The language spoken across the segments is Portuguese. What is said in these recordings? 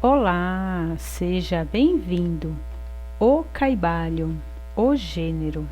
Olá, seja bem-vindo. O caibalho, o gênero.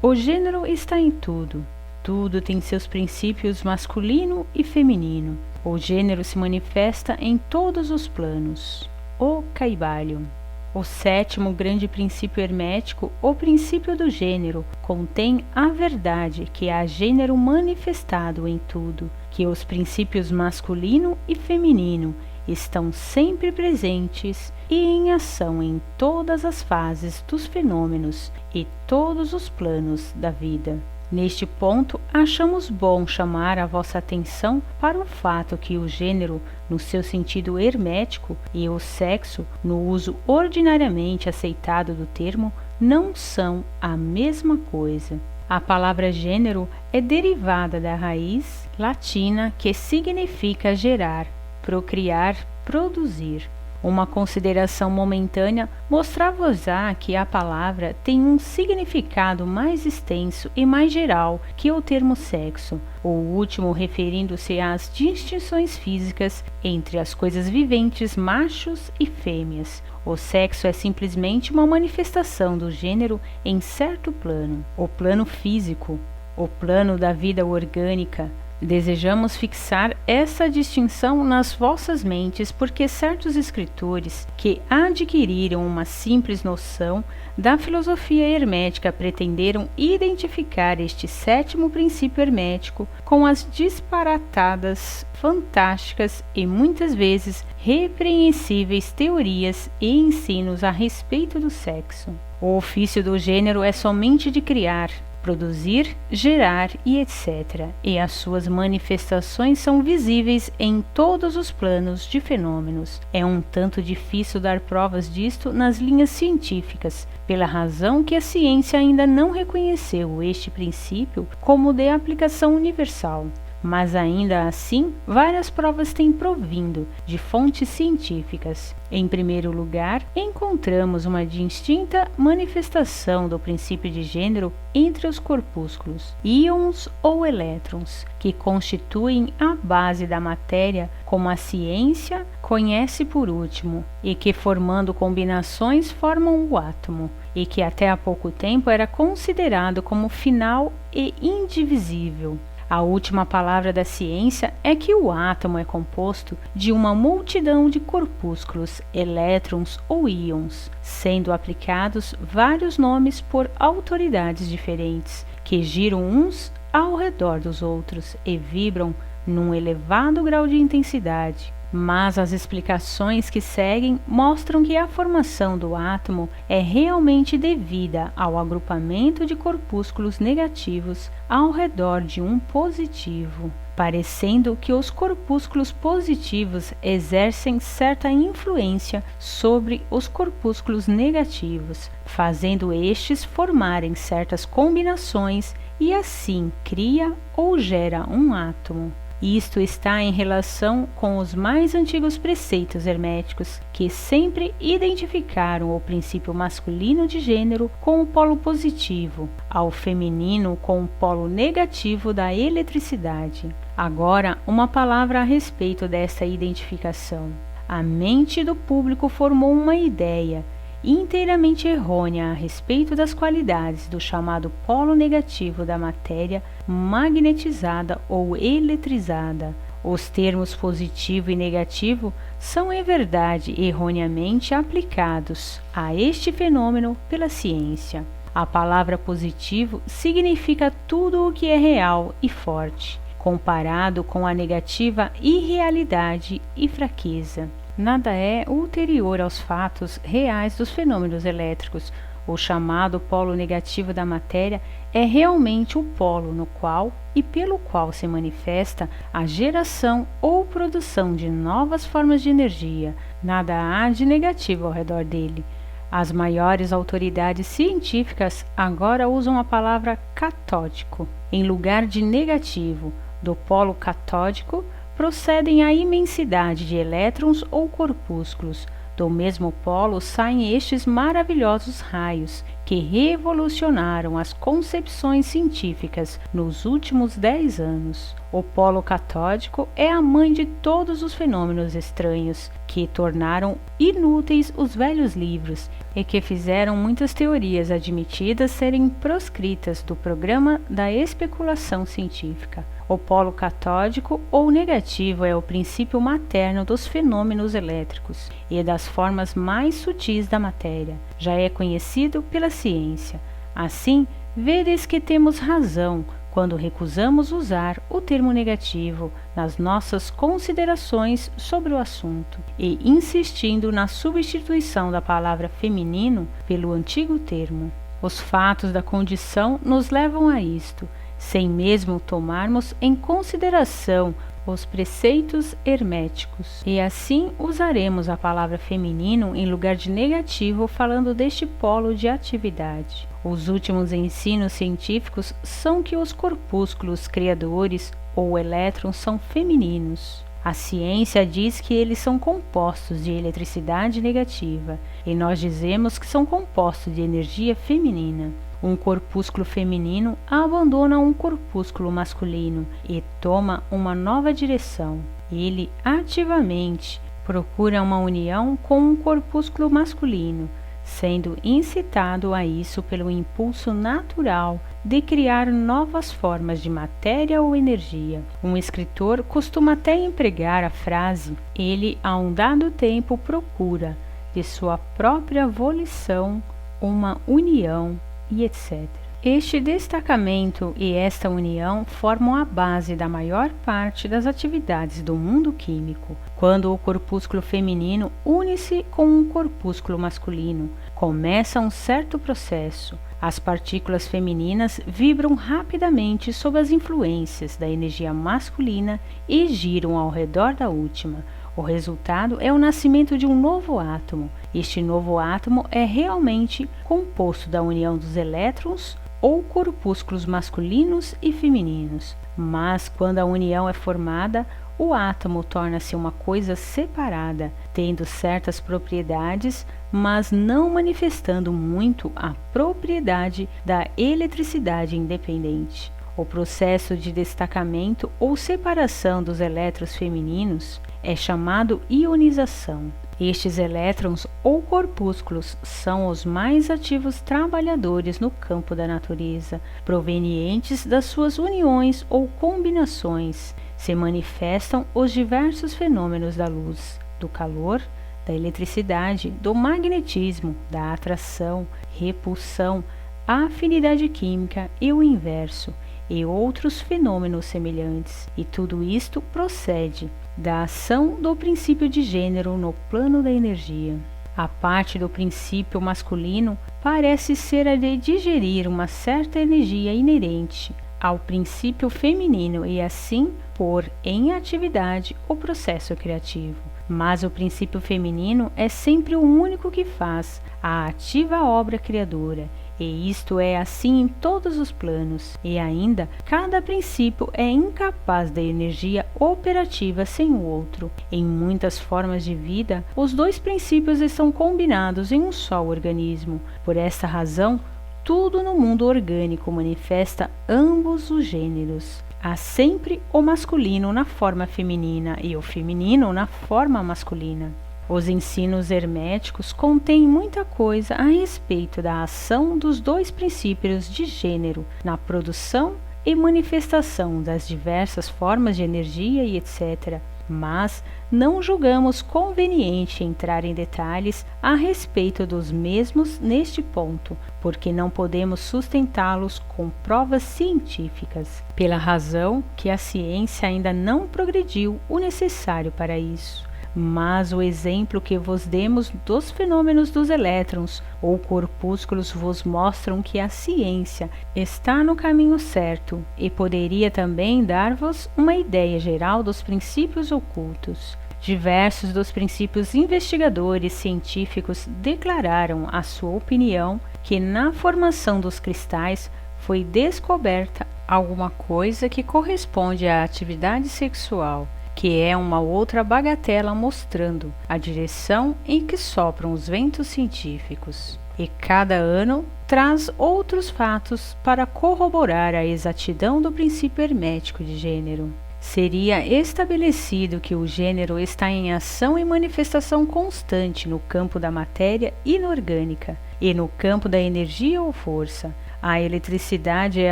O gênero está em tudo. Tudo tem seus princípios masculino e feminino. O gênero se manifesta em todos os planos. O caibalho. O sétimo grande princípio hermético, o princípio do gênero, contém a verdade que há gênero manifestado em tudo, que os princípios masculino e feminino estão sempre presentes e em ação em todas as fases dos fenômenos e todos os planos da vida. Neste ponto, achamos bom chamar a vossa atenção para o fato que o gênero, no seu sentido hermético, e o sexo, no uso ordinariamente aceitado do termo, não são a mesma coisa. A palavra gênero é derivada da raiz latina que significa gerar, procriar, produzir. Uma consideração momentânea mostrar-vos-á que a palavra tem um significado mais extenso e mais geral que o termo sexo, o último referindo-se às distinções físicas entre as coisas viventes machos e fêmeas. O sexo é simplesmente uma manifestação do gênero em certo plano, o plano físico, o plano da vida orgânica. Desejamos fixar essa distinção nas vossas mentes porque certos escritores que adquiriram uma simples noção da filosofia hermética pretenderam identificar este sétimo princípio hermético com as disparatadas, fantásticas e muitas vezes repreensíveis teorias e ensinos a respeito do sexo. O ofício do gênero é somente de criar, produzir, gerar e etc. E as suas manifestações são visíveis em todos os planos de fenômenos. É um tanto difícil dar provas disto nas linhas científicas, pela razão que a ciência ainda não reconheceu este princípio como de aplicação universal. Mas ainda assim, várias provas têm provindo de fontes científicas. Em primeiro lugar, encontramos uma distinta manifestação do princípio de gênero entre os corpúsculos, íons ou elétrons, que constituem a base da matéria, como a ciência conhece por último, e que formando combinações formam o átomo, e que até há pouco tempo era considerado como final e indivisível. A última palavra da ciência é que o átomo é composto de uma multidão de corpúsculos, elétrons ou íons, sendo aplicados vários nomes por autoridades diferentes, que giram uns ao redor dos outros e vibram num elevado grau de intensidade. Mas as explicações que seguem mostram que a formação do átomo é realmente devida ao agrupamento de corpúsculos negativos ao redor de um positivo, parecendo que os corpúsculos positivos exercem certa influência sobre os corpúsculos negativos, fazendo estes formarem certas combinações e assim cria ou gera um átomo. Isto está em relação com os mais antigos preceitos herméticos, que sempre identificaram o princípio masculino de gênero com o polo positivo, ao feminino com o polo negativo da eletricidade. Agora, uma palavra a respeito desta identificação. A mente do público formou uma ideia inteiramente errônea a respeito das qualidades do chamado polo negativo da matéria magnetizada ou eletrizada. Os termos positivo e negativo são, em verdade, erroneamente aplicados a este fenômeno pela ciência. A palavra positivo significa tudo o que é real e forte, comparado com a negativa irrealidade e fraqueza. Nada é ulterior aos fatos reais dos fenômenos elétricos. O chamado polo negativo da matéria é realmente o polo no qual e pelo qual se manifesta a geração ou produção de novas formas de energia. Nada há de negativo ao redor dele. As maiores autoridades científicas agora usam a palavra catódico em lugar de negativo. Do polo catódico procedem a imensidade de elétrons ou corpúsculos. Do mesmo polo saem estes maravilhosos raios, que revolucionaram as concepções científicas nos últimos 10 anos. O polo catódico é a mãe de todos os fenômenos estranhos que tornaram inúteis os velhos livros e que fizeram muitas teorias admitidas serem proscritas do programa da especulação científica. O polo catódico ou negativo é o princípio materno dos fenômenos elétricos e das formas mais sutis da matéria. Já é conhecido pela ciência. Assim, vedes que temos razão quando recusamos usar o termo negativo nas nossas considerações sobre o assunto e insistindo na substituição da palavra feminino pelo antigo termo. Os fatos da condição nos levam a isto, sem mesmo tomarmos em consideração os preceitos herméticos. E assim usaremos a palavra feminino em lugar de negativo, falando deste polo de atividade. Os últimos ensinos científicos são que os corpúsculos criadores ou elétrons são femininos. A ciência diz que eles são compostos de eletricidade negativa, e nós dizemos que são compostos de energia feminina. Um corpúsculo feminino abandona um corpúsculo masculino e toma uma nova direção. Ele ativamente procura uma união com um corpúsculo masculino, sendo incitado a isso pelo impulso natural de criar novas formas de matéria ou energia. Um escritor costuma até empregar a frase: ele a um dado tempo procura, de sua própria volição, uma união, e etc. Este destacamento e esta união formam a base da maior parte das atividades do mundo químico. Quando o corpúsculo feminino une-se com um corpúsculo masculino, começa um certo processo. As partículas femininas vibram rapidamente sob as influências da energia masculina e giram ao redor da última. O resultado é o nascimento de um novo átomo. Este novo átomo é realmente composto da união dos elétrons ou corpúsculos masculinos e femininos. Mas quando a união é formada, o átomo torna-se uma coisa separada, tendo certas propriedades, mas não manifestando muito a propriedade da eletricidade independente. O processo de destacamento ou separação dos elétrons femininos é chamado ionização. Estes elétrons ou corpúsculos são os mais ativos trabalhadores no campo da natureza, provenientes das suas uniões ou combinações. Se manifestam os diversos fenômenos da luz, do calor, da eletricidade, do magnetismo, da atração, repulsão, a afinidade química e o inverso, e outros fenômenos semelhantes. E tudo isto procede da ação do princípio de gênero no plano da energia. A parte do princípio masculino parece ser a de digerir uma certa energia inerente ao princípio feminino e assim pôr em atividade o processo criativo. Mas o princípio feminino é sempre o único que faz a ativa obra criadora, e isto é assim em todos os planos, e ainda cada princípio é incapaz da energia operativa sem o outro. Em muitas formas de vida, os dois princípios estão combinados em um só organismo. Por esta razão, tudo no mundo orgânico manifesta ambos os gêneros. Há sempre o masculino na forma feminina e o feminino na forma masculina. Os ensinos herméticos contêm muita coisa a respeito da ação dos dois princípios de gênero na produção e manifestação das diversas formas de energia e etc. Mas não julgamos conveniente entrar em detalhes a respeito dos mesmos neste ponto, porque não podemos sustentá-los com provas científicas, pela razão que a ciência ainda não progrediu o necessário para isso. Mas o exemplo que vos demos dos fenômenos dos elétrons ou corpúsculos vos mostram que a ciência está no caminho certo e poderia também dar-vos uma ideia geral dos princípios ocultos. Diversos dos princípios investigadores científicos declararam a sua opinião que na formação dos cristais foi descoberta alguma coisa que corresponde à atividade sexual, que é uma outra bagatela mostrando a direção em que sopram os ventos científicos. e cada ano traz outros fatos para corroborar a exatidão do princípio hermético de gênero. Seria estabelecido que o gênero está em ação e manifestação constante no campo da matéria inorgânica e no campo da energia ou força. A eletricidade é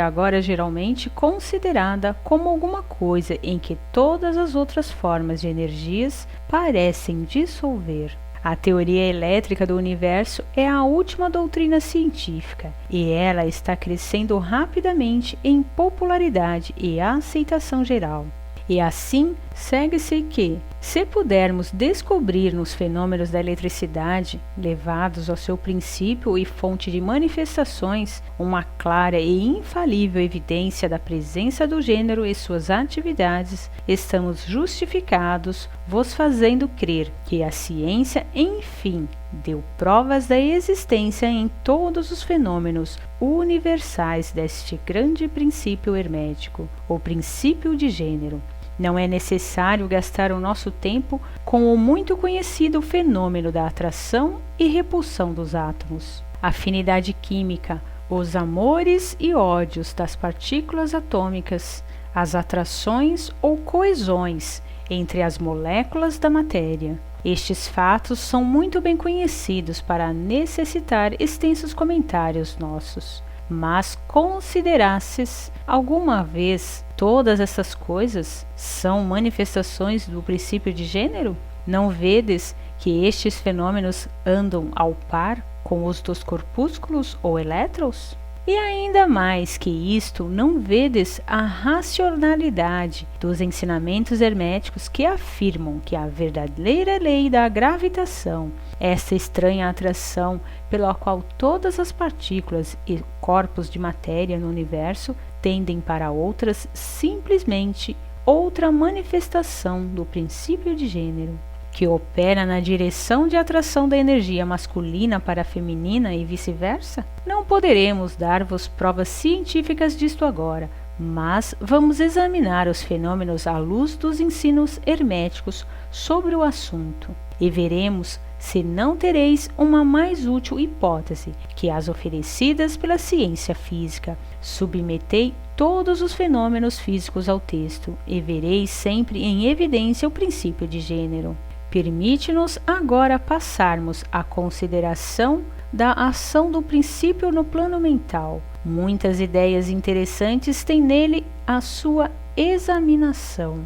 agora geralmente considerada como alguma coisa em que todas as outras formas de energias parecem dissolver. A teoria elétrica do universo é a última doutrina científica e ela está crescendo rapidamente em popularidade e aceitação geral. E assim, segue-se que, se pudermos descobrir nos fenômenos da eletricidade, levados ao seu princípio e fonte de manifestações, uma clara e infalível evidência da presença do gênero e suas atividades, estamos justificados, vos fazendo crer que a ciência, enfim, deu provas da existência em todos os fenômenos universais deste grande princípio hermético, o princípio de gênero. Não é necessário gastar o nosso tempo com o muito conhecido fenômeno da atração e repulsão dos átomos. A afinidade química, os amores e ódios das partículas atômicas, as atrações ou coesões entre as moléculas da matéria. Estes fatos são muito bem conhecidos para necessitar extensos comentários nossos. Mas considerastes alguma vez todas essas coisas são manifestações do princípio de gênero? Não vedes que estes fenômenos andam ao par com os dos corpúsculos ou elétrons? E ainda mais que isto, não vedes a racionalidade dos ensinamentos herméticos que afirmam que a verdadeira lei da gravitação, essa estranha atração pela qual todas as partículas e corpos de matéria no universo tendem para outras, simplesmente outra manifestação do princípio de gênero, que opera na direção de atração da energia masculina para a feminina e vice-versa? Não poderemos dar-vos provas científicas disto agora, mas vamos examinar os fenômenos à luz dos ensinos herméticos sobre o assunto, e veremos se não tereis uma mais útil hipótese que as oferecidas pela ciência física. Submetei todos os fenômenos físicos ao texto, e vereis sempre em evidência o princípio de gênero. Permite-nos agora passarmos à consideração da ação do princípio no plano mental. Muitas ideias interessantes têm nele a sua examinação.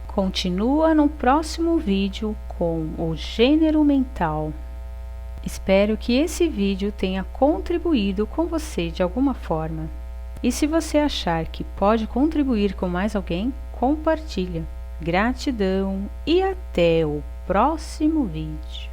Continua no próximo vídeo com o gênero mental. Espero que esse vídeo tenha contribuído com você de alguma forma. E se você achar que pode contribuir com mais alguém, compartilha. Gratidão e até o próximo vídeo.